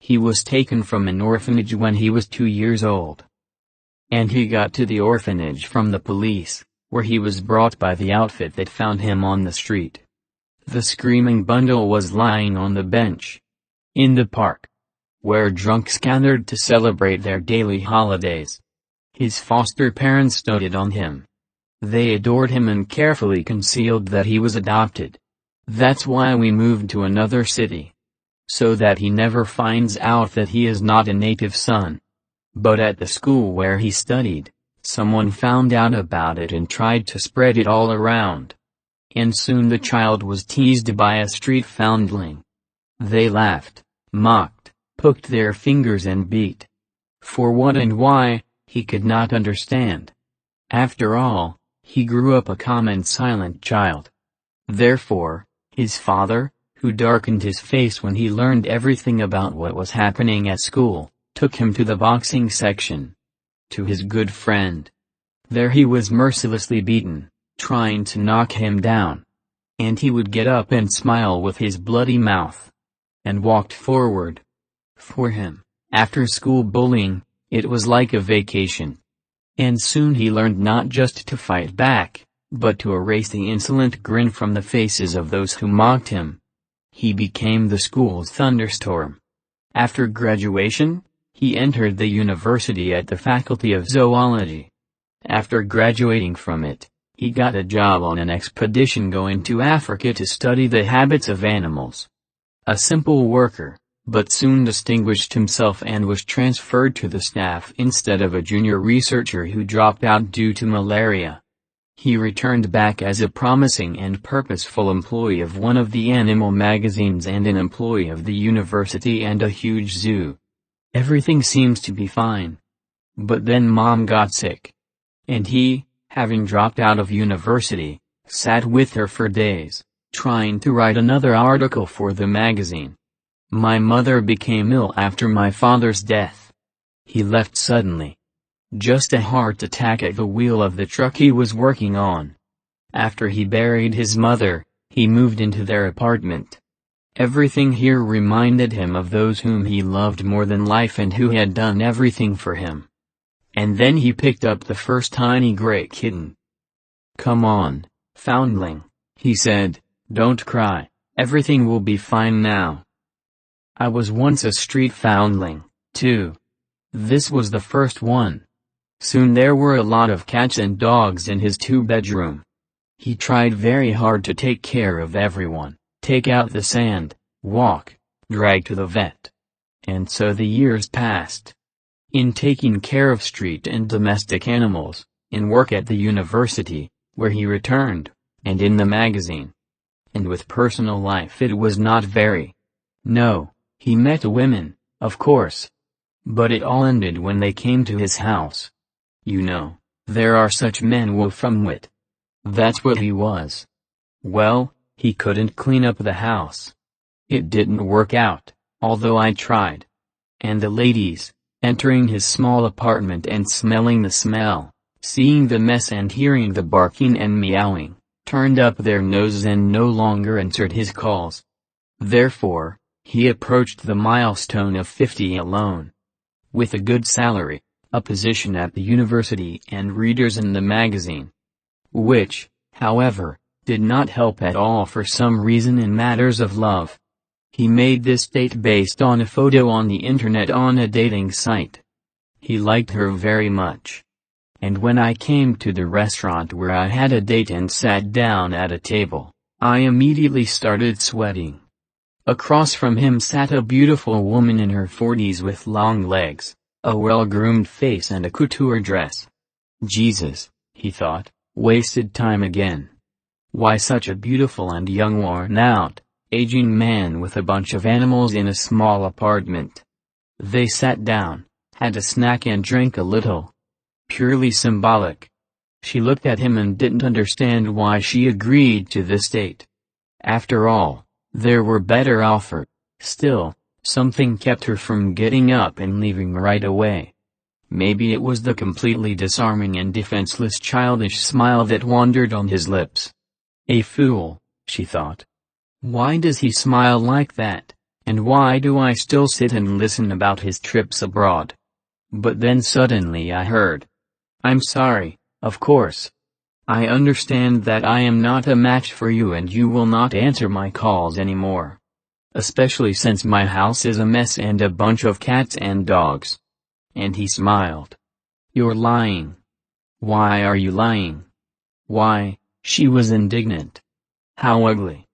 He was taken from an orphanage when he was 2 years old. And he got to the orphanage from the police, where he was brought by the outfit that found him on the street. The screaming bundle was lying on the bench in the park, where drunks gathered to celebrate their daily holidays. His foster parents doted on him. They adored him and carefully concealed that he was adopted. That's why we moved to another city, so that he never finds out that he is not a native son. But at the school where he studied, someone found out about it and tried to spread it all around. And soon the child was teased by a street foundling. They laughed, mocked, poked their fingers and beat. For what and why, he could not understand. After all, he grew up a calm and silent child. Therefore, his father, who darkened his face when he learned everything about what was happening at school, took him to the boxing section. To his good friend. There he was mercilessly beaten, trying to knock him down. And he would get up and smile with his bloody mouth. And walked forward. For him, after school bullying, it was like a vacation. And soon he learned not just to fight back, but to erase the insolent grin from the faces of those who mocked him. He became the school's thunderstorm. After graduation, he entered the university at the Faculty of Zoology. After graduating from it, he got a job on an expedition going to Africa to study the habits of animals. A simple worker, but soon distinguished himself and was transferred to the staff instead of a junior researcher who dropped out due to malaria. He returned back as a promising and purposeful employee of one of the animal magazines and an employee of the university and a huge zoo. Everything seems to be fine. But then Mom got sick. And he, having dropped out of university, sat with her for days, trying to write another article for the magazine. My mother became ill after my father's death. He left suddenly. Just a heart attack at the wheel of the truck he was working on. After he buried his mother, he moved into their apartment. Everything here reminded him of those whom he loved more than life and who had done everything for him. And then he picked up the first tiny gray kitten. "Come on, foundling," he said, "don't cry, everything will be fine now." I was once a street foundling, too. This was the first one. Soon there were a lot of cats and dogs in his 2-bedroom. He tried very hard to take care of everyone, take out the sand, walk, drag to the vet. And so the years passed. In taking care of street and domestic animals, in work at the university, where he returned, and in the magazine. And with personal life it was not very. No, he met women, of course. But it all ended when they came to his house. You know, there are such men wolf-from-wit. That's what he was. Well, he couldn't clean up the house. It didn't work out, although I tried. And the ladies, entering his small apartment and smelling the smell, seeing the mess and hearing the barking and meowing, turned up their noses and no longer answered his calls. Therefore, he approached the milestone of 50 alone. With a good salary, a position at the university and readers in the magazine. Which, however, did not help at all for some reason in matters of love. He made this date based on a photo on the internet on a dating site. He liked her very much. And when I came to the restaurant where I had a date and sat down at a table, I immediately started sweating. Across from him sat a beautiful woman in her 40s with long legs, a well-groomed face and a couture dress. Jesus, he thought, wasted time again. Why such a beautiful and young worn-out, aging man with a bunch of animals in a small apartment? They sat down, had a snack and drank a little. Purely symbolic. She looked at him and didn't understand why she agreed to this date. After all, there were better offered. Still, something kept her from getting up and leaving right away. Maybe it was the completely disarming and defenseless childish smile that wandered on his lips. A fool, she thought. Why does he smile like that, And why do I still sit and listen about his trips abroad? But then suddenly I heard. I'm sorry, of course. I understand that I am not a match for you and you will not answer my calls anymore. Especially since my house is a mess and a bunch of cats and dogs. And he smiled. You're lying. Why are you lying? Why, she was indignant. How ugly.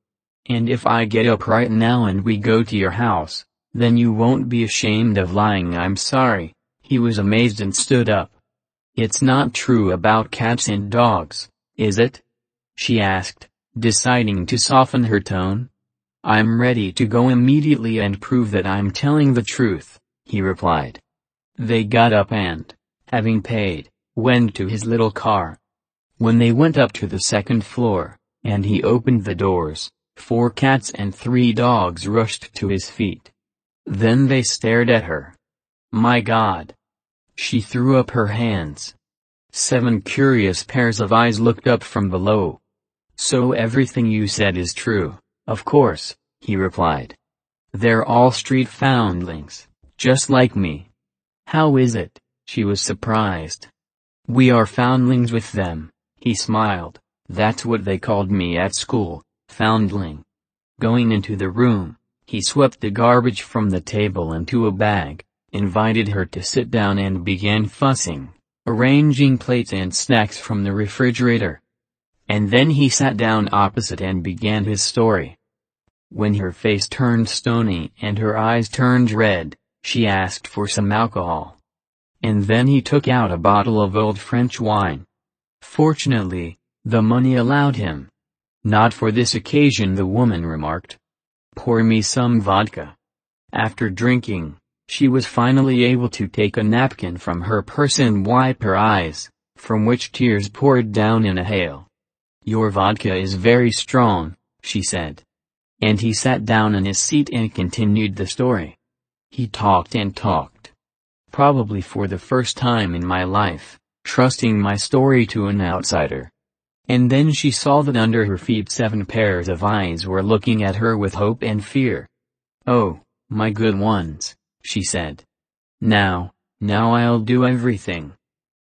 And if I get up right now and we go to your house, then you won't be ashamed of lying. I'm sorry. He was amazed and stood up. It's not true about cats and dogs, is it? She asked, deciding to soften her tone. I'm ready to go immediately and prove that I'm telling the truth, he replied. They got up and, having paid, went to his little car. When they went up to the second floor, and he opened the doors, 4 cats and 3 dogs rushed to his feet. Then they stared at her. My God! She threw up her hands. 7 curious pairs of eyes looked up from below. So everything you said is true, of course, he replied. They're all street foundlings, just like me. How is it? She was surprised. We are foundlings with them, he smiled. That's what they called me at school, foundling. Going into the room, he swept the garbage from the table into a bag, invited her to sit down and began fussing, arranging plates and snacks from the refrigerator. And then he sat down opposite and began his story. When her face turned stony and her eyes turned red, she asked for some alcohol. And then he took out a bottle of old French wine. Fortunately, the money allowed him. Not for this occasion, the woman remarked. Pour me some vodka. After drinking, she was finally able to take a napkin from her purse and wipe her eyes, from which tears poured down in a hail. Your vodka is very strong, she said. And he sat down in his seat and continued the story. He talked and talked. Probably for the first time in my life, trusting my story to an outsider. And then she saw that under her feet 7 pairs of eyes were looking at her with hope and fear. Oh, my good ones, she said. Now I'll do everything.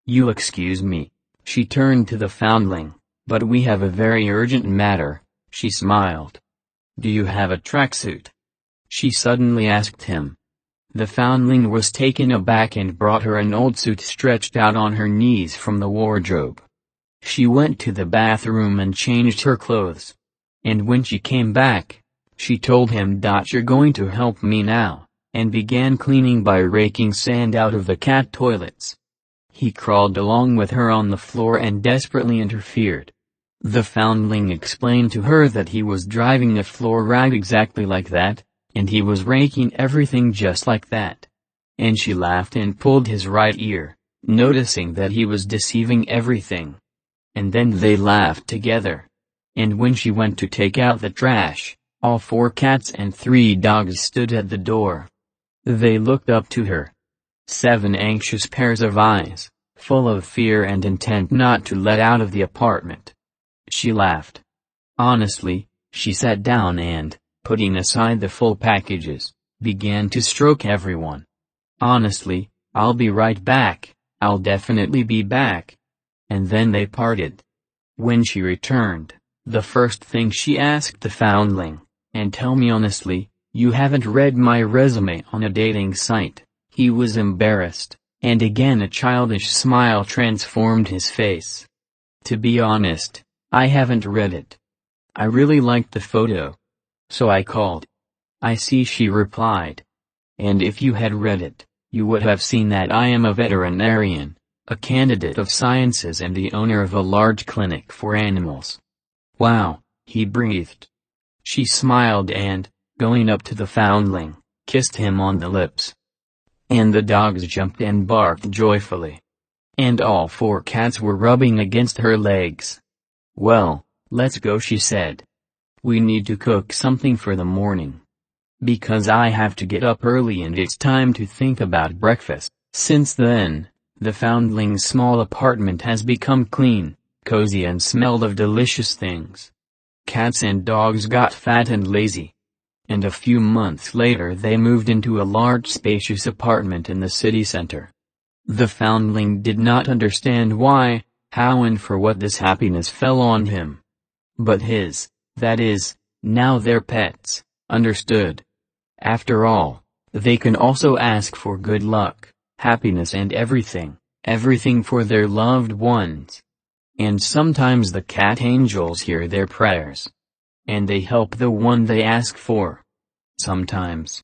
You'll excuse me. She turned to the foundling, but we have a very urgent matter, she smiled. Do you have a tracksuit? She suddenly asked him. The foundling was taken aback and brought her an old suit stretched out on her knees from the wardrobe. She went to the bathroom and changed her clothes. And when she came back, she told him, You're going to help me now, and began cleaning by raking sand out of the cat toilets. He crawled along with her on the floor and desperately interfered. The foundling explained to her that he was driving a floor rag exactly like that, and he was raking everything just like that. And she laughed and pulled his right ear, noticing that he was deceiving everything. And then they laughed together. And when she went to take out the trash, all 4 cats and 3 dogs stood at the door. They looked up to her. 7 anxious pairs of eyes, full of fear and intent not to let out of the apartment. She laughed. Honestly, she sat down and, putting aside the full packages, began to stroke everyone. Honestly, I'll be right back, I'll definitely be back. And then they parted. When she returned, the first thing she asked the foundling, and tell me honestly, you haven't read my resume on a dating site. He was embarrassed, and again a childish smile transformed his face. To be honest, I haven't read it. I really liked the photo. So I called. I see, she replied. And if you had read it, you would have seen that I am a veterinarian, a candidate of sciences and the owner of a large clinic for animals. Wow, he breathed. She smiled and, going up to the foundling, kissed him on the lips. And the dogs jumped and barked joyfully. And all 4 cats were rubbing against her legs. Well, let's go, she said. We need to cook something for the morning. Because I have to get up early and it's time to think about breakfast. Since then, the foundling's small apartment has become clean, cozy and smelled of delicious things. Cats and dogs got fat and lazy. and a few months later they moved into a large spacious apartment in the city center. The foundling did not understand why, how and for what this happiness fell on him. But his, that is, now their pets, understood. After all, they can also ask for good luck, happiness and everything for their loved ones. And sometimes the cat angels hear their prayers. And they help the one they ask for. Sometimes,